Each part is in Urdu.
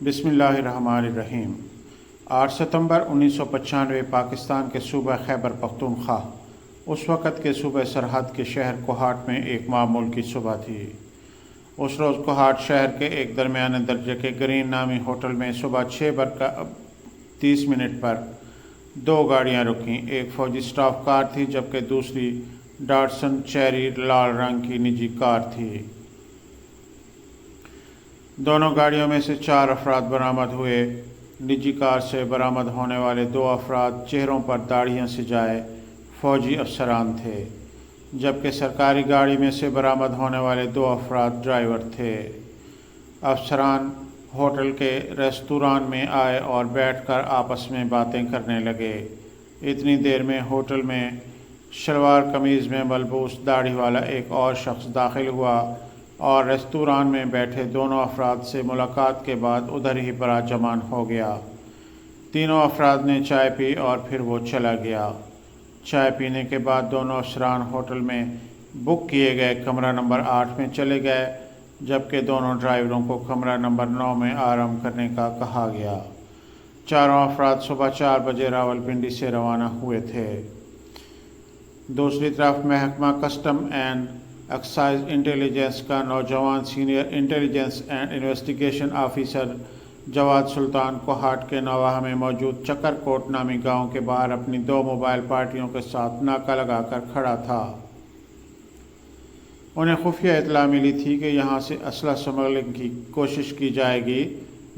بسم اللہ الرحمن الرحیم۔ 8 ستمبر 1995 پاکستان کے صوبہ خیبر پختونخوا اس وقت کے صوبہ سرحد کے شہر کوہاٹ میں ایک معمول کی صبح تھی۔ اس روز کوہاٹ شہر کے ایک درمیانے درجے کے گرین نامی ہوٹل میں صبح 6:30 پر 2 گاڑیاں رکیں۔ ایک فوجی سٹاف کار تھی جبکہ دوسری ڈاٹسن چیری لال رنگ کی نجی کار تھی۔ دونوں گاڑیوں میں سے 4 افراد برآمد ہوئے۔ نجی کار سے برآمد ہونے والے 2 افراد چہروں پر داڑھیاں سجائے فوجی افسران تھے، جبکہ سرکاری گاڑی میں سے برآمد ہونے والے 2 افراد ڈرائیور تھے۔ افسران ہوٹل کے ریستوران میں آئے اور بیٹھ کر آپس میں باتیں کرنے لگے۔ اتنی دیر میں ہوٹل میں شلوار قمیض میں ملبوس داڑھی والا ایک اور شخص داخل ہوا اور ریستوران میں بیٹھے دونوں افراد سے ملاقات کے بعد ادھر ہی براجمان ہو گیا۔ تینوں افراد نے چائے پی اور پھر وہ چلا گیا۔ چائے پینے کے بعد دونوں افسران ہوٹل میں بک کیے گئے کمرہ نمبر 8 میں چلے گئے، جبکہ دونوں ڈرائیوروں کو کمرہ نمبر 9 میں آرام کرنے کا کہا گیا۔ چاروں افراد صبح 4 بجے راولپنڈی سے روانہ ہوئے تھے۔ دوسری طرف محکمہ کسٹم اینڈ ایکسائز انٹیلیجنس کا نوجوان senior intelligence and investigation officer Jawad Sultan Kohat کے نواح میں موجود چکر کوٹ نامی گاؤں کے باہر اپنی 2 موبائل پارٹیوں کے ساتھ ناکہ لگا کر کھڑا تھا۔ انہیں خفیہ اطلاع ملی تھی کہ یہاں سے اسلحہ سمگلنگ کی کوشش کی جائے گی۔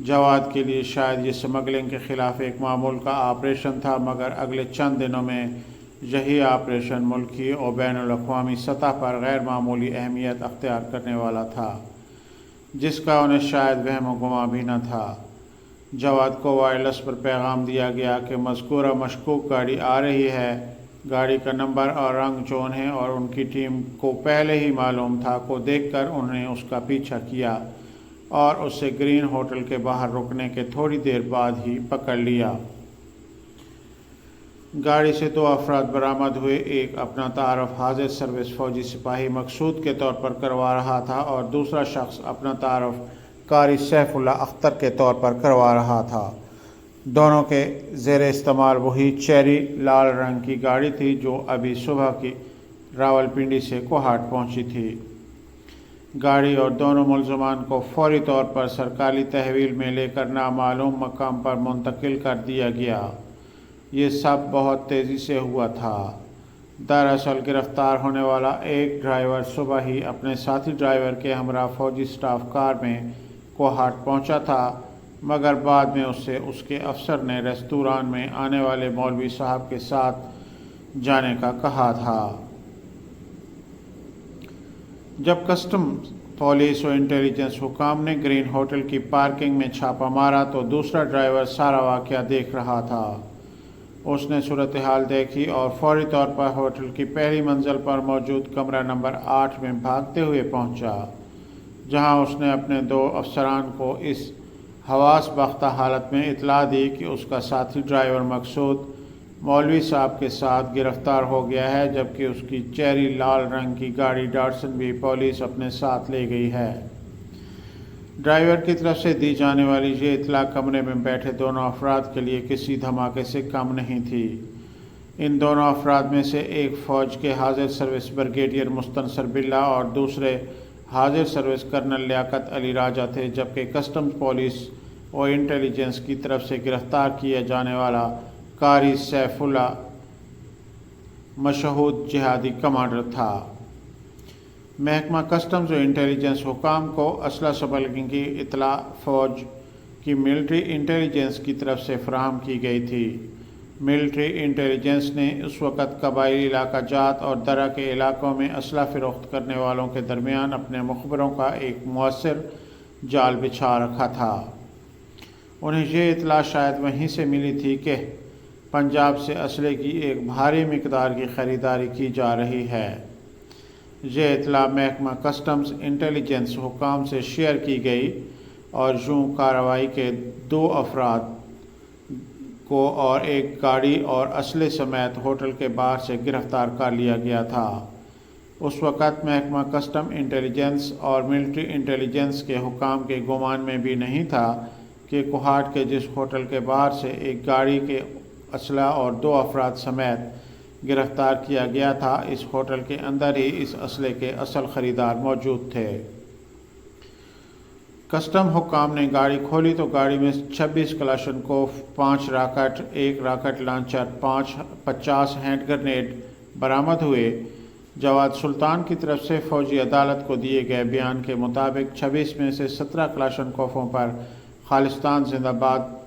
جواد کے لیے شاید یہ سمگلنگ کے خلاف ایک معمول کا آپریشن تھا، مگر اگلے چند دنوں میں یہی آپریشن ملکی اور بین الاقوامی سطح پر غیر معمولی اہمیت اختیار کرنے والا تھا، جس کا انہیں شاید وہم و گمان بھی نہ تھا۔ جواد کو وائرلیس پر پیغام دیا گیا کہ مذکورہ مشکوک گاڑی آ رہی ہے۔ گاڑی کا نمبر اور رنگ جو انہیں اور ان کی ٹیم کو پہلے ہی معلوم تھا کو دیکھ کر انہوں نے اس کا پیچھا کیا اور اسے گرین ہوٹل کے باہر رکنے کے تھوڑی دیر بعد ہی پکڑ لیا۔ گاڑی سے 2 افراد برآمد ہوئے۔ ایک اپنا تعارف حاضر سروس فوجی سپاہی مقصود کے طور پر کروا رہا تھا اور دوسرا شخص اپنا تعارف قاری سیف اللہ اختر کے طور پر کروا رہا تھا۔ دونوں کے زیر استعمال وہی چیری لال رنگ کی گاڑی تھی جو ابھی صبح کی راولپنڈی سے کوہاٹ پہنچی تھی۔ گاڑی اور دونوں ملزمان کو فوری طور پر سرکاری تحویل میں لے کر نامعلوم مقام پر منتقل کر دیا گیا۔ یہ سب بہت تیزی سے ہوا تھا۔ دراصل گرفتار ہونے والا ایک ڈرائیور صبح ہی اپنے ساتھی ڈرائیور کے ہمراہ فوجی سٹاف کار میں کوہاٹ پہنچا تھا، مگر بعد میں اس سے اس کے افسر نے ریستوران میں آنے والے مولوی صاحب کے ساتھ جانے کا کہا تھا۔ جب کسٹم پولیس و انٹیلیجنس حکام نے گرین ہوٹل کی پارکنگ میں چھاپا مارا تو دوسرا ڈرائیور سارا واقعہ دیکھ رہا تھا۔ اس نے صورتحال دیکھی اور فوری طور پر ہوٹل کی پہلی منزل پر موجود کمرہ نمبر 8 میں بھاگتے ہوئے پہنچا، جہاں اس نے اپنے 2 افسران کو اس حواس باختہ حالت میں اطلاع دی کہ اس کا ساتھی ڈرائیور مقصود مولوی صاحب کے ساتھ گرفتار ہو گیا ہے، جبکہ اس کی چیری لال رنگ کی گاڑی ڈاٹسن بھی پولیس اپنے ساتھ لے گئی ہے۔ ڈرائیور کی طرف سے دی جانے والی یہ اطلاع کمرے میں بیٹھے دونوں افراد کے لیے کسی دھماکے سے کم نہیں تھی۔ ان دونوں افراد میں سے ایک فوج کے حاضر سروس بریگیڈیئر مستنصر باللہ اور دوسرے حاضر سروس کرنل لیاقت علی راجہ تھے، جبکہ کسٹمز پولیس اور انٹیلیجنس کی طرف سے گرفتار کیا جانے والا قاری سیف اللہ مشہود جہادی کمانڈر تھا۔ محکمہ کسٹمز و انٹیلیجنس حکام کو اسلحہ سمگلنگ کی اطلاع فوج کی ملٹری انٹیلیجنس کی طرف سے فراہم کی گئی تھی۔ ملٹری انٹیلیجنس نے اس وقت قبائلی علاقہ جات اور درہ کے علاقوں میں اسلحہ فروخت کرنے والوں کے درمیان اپنے مخبروں کا ایک مؤثر جال بچھا رکھا تھا۔ انہیں یہ اطلاع شاید وہیں سے ملی تھی کہ پنجاب سے اسلحے کی ایک بھاری مقدار کی خریداری کی جا رہی ہے۔ یہ اطلاع محکمہ کسٹمز انٹیلیجنس حکام سے شیئر کی گئی اور یوں کارروائی کے 2 افراد کو اور ایک گاڑی اور اسلحے سمیت ہوٹل کے باہر سے گرفتار کر لیا گیا تھا۔ اس وقت محکمہ کسٹم انٹیلیجنس اور ملٹری انٹیلیجنس کے حکام کے گمان میں بھی نہیں تھا کہ کوہاٹ کے جس ہوٹل کے باہر سے ایک گاڑی کے اسلحہ اور 2 افراد سمیت گرفتار کیا گیا تھا، اس ہوٹل کے اندر ہی اس اسلحے کے اصل خریدار موجود تھے۔ کسٹم حکام نے گاڑی کھولی تو گاڑی میں 26 Kalashnikov, 5 rocket, 1 rocket launcher, 50 hand grenade برآمد ہوئے۔ جواد سلطان کی طرف سے فوجی عدالت کو دیے گئے بیان کے مطابق 26 میں سے 17 کلاشنکوفوں پر خالصتان زندہ باد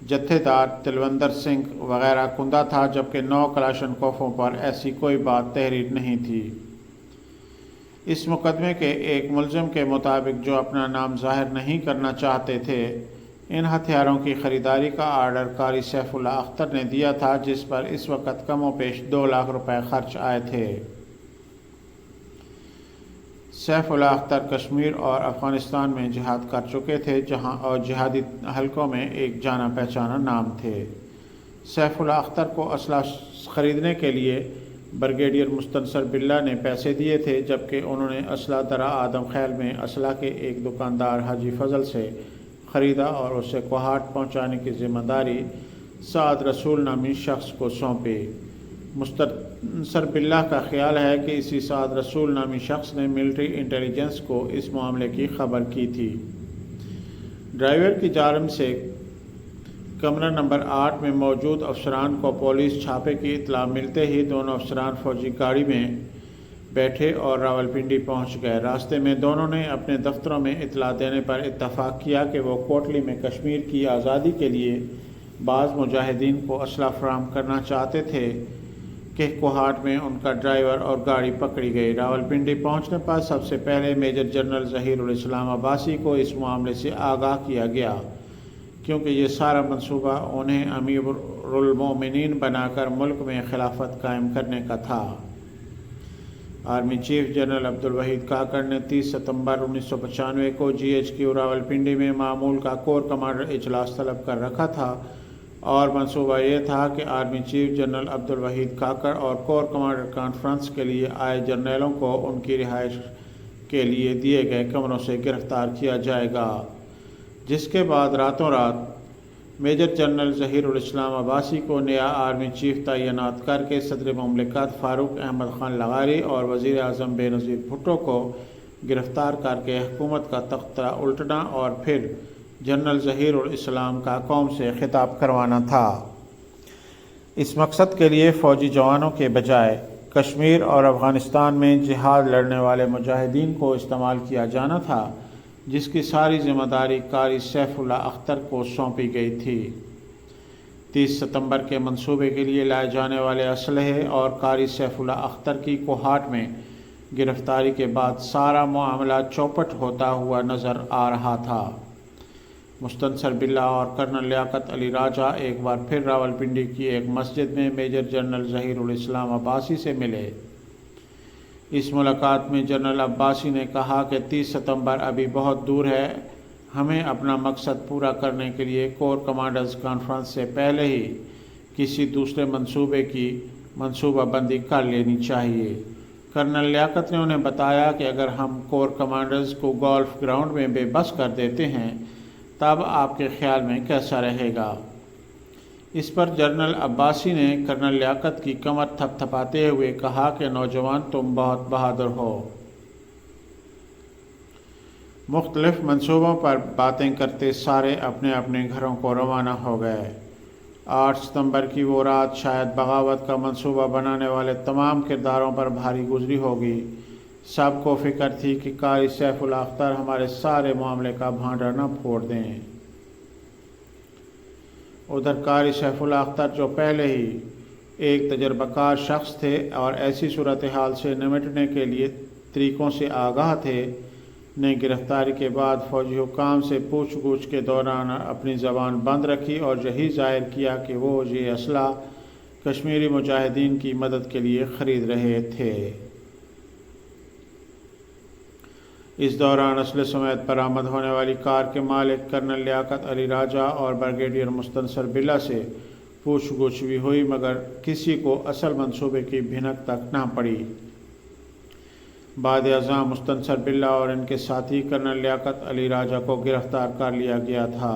جتھے دار تلوندر سنگھ وغیرہ کندہ تھا، جبکہ 9 کلاشنکوفوں پر ایسی کوئی بات تحریر نہیں تھی۔ اس مقدمے کے ایک ملزم کے مطابق، جو اپنا نام ظاہر نہیں کرنا چاہتے تھے، ان ہتھیاروں کی خریداری کا آرڈر قاری سیف اللہ اختر نے دیا تھا، جس پر اس وقت کم و بیش 2 لاکھ روپے خرچ آئے تھے۔ سیف اللہ اختر کشمیر اور افغانستان میں جہاد کر چکے تھے، جہاں اور جہادی حلقوں میں ایک جانا پہچانا نام تھے۔ سیف اللہ اختر کو اسلحہ خریدنے کے لیے بریگیڈیئر مستنصر باللہ نے پیسے دیے تھے، جبکہ انہوں نے اسلحہ درہ آدم خیل میں اسلحہ کے ایک دکاندار حاجی فضل سے خریدا اور اسے کوہاٹ پہنچانے کی ذمہ داری سعد رسول نامی شخص کو سونپی۔ مستنصر باللہ کا خیال ہے کہ اسی سعد رسول نامی شخص نے ملٹری انٹیلیجنس کو اس معاملے کی خبر کی تھی۔ ڈرائیور کی جانب سے کمرہ نمبر 8 میں موجود افسران کو پولیس چھاپے کی اطلاع ملتے ہی دونوں افسران فوجی گاڑی میں بیٹھے اور راولپنڈی پہنچ گئے۔ راستے میں دونوں نے اپنے دفتروں میں اطلاع دینے پر اتفاق کیا کہ وہ کوٹلی میں کشمیر کی آزادی کے لیے بعض مجاہدین کو اسلحہ فراہم کرنا چاہتے تھے کہ کوہاٹ میں ان کا ڈرائیور اور گاڑی پکڑی گئی۔ راولپنڈی پہنچنے پر سب سے پہلے میجر جنرل ظہیر الاسلام عباسی کو اس معاملے سے آگاہ کیا گیا، کیونکہ یہ سارا منصوبہ انہیں امیر المومنین بنا کر ملک میں خلافت قائم کرنے کا تھا۔ Army chief general Abdul Waheed Kakar نے 30 ستمبر 1995 کو GHQ راولپنڈی میں معمول کا کور کمانڈر اجلاس طلب کر رکھا تھا، اور منصوبہ یہ تھا کہ army chief general Abdul Waheed Kakar اور کور کمانڈر کانفرنس کے لیے آئے جرنیلوں کو ان کی رہائش کے لیے دیے گئے کمروں سے گرفتار کیا جائے گا، جس کے بعد راتوں رات میجر جنرل ظہیر الاسلام عباسی کو نیا آرمی چیف تعینات کر کے صدر مملکت فاروق احمد خان لغاری اور وزیر اعظم بے نظیر بھٹو کو گرفتار کر کے حکومت کا تختہ الٹنا اور پھر جنرل ظہیر الاسلام کا قوم سے خطاب کروانا تھا۔ اس مقصد کے لیے فوجی جوانوں کے بجائے کشمیر اور افغانستان میں جہاد لڑنے والے مجاہدین کو استعمال کیا جانا تھا، جس کی ساری ذمہ داری قاری سیف اللہ اختر کو سونپی گئی تھی۔ 30 ستمبر کے منصوبے کے لیے لائے جانے والے اسلحے اور قاری سیف اللہ اختر کی کوہاٹ میں گرفتاری کے بعد سارا معاملہ چوپٹ ہوتا ہوا نظر آ رہا تھا۔ مستنصر باللہ اور کرنل لیاقت علی راجہ ایک بار پھر راولپنڈی کی ایک مسجد میں میجر جنرل ظہیر الاسلام عباسی سے ملے۔ اس ملاقات میں جنرل عباسی نے کہا کہ 30 ستمبر ابھی بہت دور ہے، ہمیں اپنا مقصد پورا کرنے کے لیے کور کمانڈرز کانفرنس سے پہلے ہی کسی دوسرے منصوبے کی منصوبہ بندی کر لینی چاہیے۔ کرنل لیاقت نے انہیں بتایا کہ اگر ہم کور کمانڈرز کو گولف گراؤنڈ میں بے بس کر دیتے ہیں تب آپ کے خیال میں کیسا رہے گا؟ اس پر جنرل عباسی نے کرنل لیاقت کی کمر تھپ تھپاتے ہوئے کہا کہ نوجوان تم بہت بہادر ہو۔ مختلف منصوبوں پر باتیں کرتے سارے اپنے اپنے گھروں کو روانہ ہو گئے۔ 8 ستمبر کی وہ رات شاید بغاوت کا منصوبہ بنانے والے تمام کرداروں پر بھاری گزری ہوگی۔ سب کو فکر تھی کہ قاری سیف اللہ اختر ہمارے سارے معاملے کا بھانڈا نہ پھوڑ دیں۔ ادھر قاری سیف اللہ اختر، جو پہلے ہی ایک تجربہ کار شخص تھے اور ایسی صورتحال سے نمٹنے کے لیے طریقوں سے آگاہ تھے، نے گرفتاری کے بعد فوجی حکام سے پوچھ گچھ کے دوران اپنی زبان بند رکھی اور یہی ظاہر کیا کہ وہ یہ اسلحہ کشمیری مجاہدین کی مدد کے لیے خرید رہے تھے۔ اس دوران اسلحے سمیت برآمد ہونے والی کار کے مالک کرنل لیاقت علی راجہ اور بریگیڈیئر مستنصر باللہ سے پوچھ گچھ بھی ہوئی، مگر کسی کو اصل منصوبے کی بھنک تک نہ پڑی۔ بعد ازاں مستنصر باللہ اور ان کے ساتھی کرنل لیاقت علی راجہ کو گرفتار کر لیا گیا تھا۔